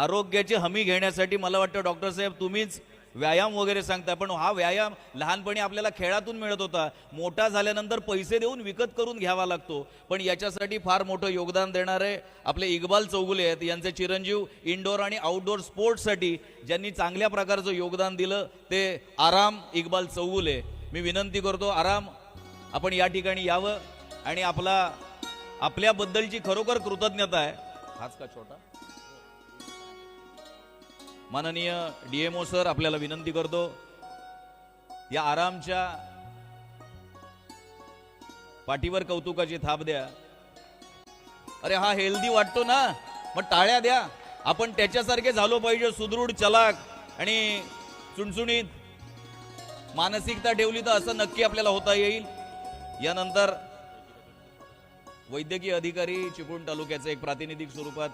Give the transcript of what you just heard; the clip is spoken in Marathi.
आरोग्याची हमी घेण्यासाठी मला वाटतं डॉक्टर साहेब तुम्हीच व्यायाम वगैरे सांगता, पण हा व्यायाम लहानपणी आपल्याला खेळातून मिळत होता, मोठा झाल्यानंतर पैसे देऊन विकत करून घ्यावा लागतो. पण याच्यासाठी फार मोठं योगदान देणारे आपले इक्बाल चौगुले आहेत, यांचे चिरंजीव इंडोर आणि आउटडोर स्पोर्ट्ससाठी ज्यांनी चांगल्या प्रकारचं योगदान दिलं ते आराम इक्बाल चौगुले. मी विनंती करतो आराम आपण या ठिकाणी यावं आणि आपल्याबद्दलची खरोखर कृतज्ञता आहे. हाच का छोटा माननीय डीएमओ सर आपल्याला विनंती करतो या आरामच्या पाठीवर कौतुकाची थाप द्या. अरे हा हेल्दी वाटतो ना, मग टाळ्या द्या. आपण त्याच्यासारखे झालो पाहिजे, सुदृढ चलाक आणि चुणचुणीत मानसिकता ठेवली तर असं नक्की आपल्याला होता येईल. यानंतर वैद्यकीय अधिकारी चिपळूण तालुक्याचे एक प्रातिनिधिक स्वरूपात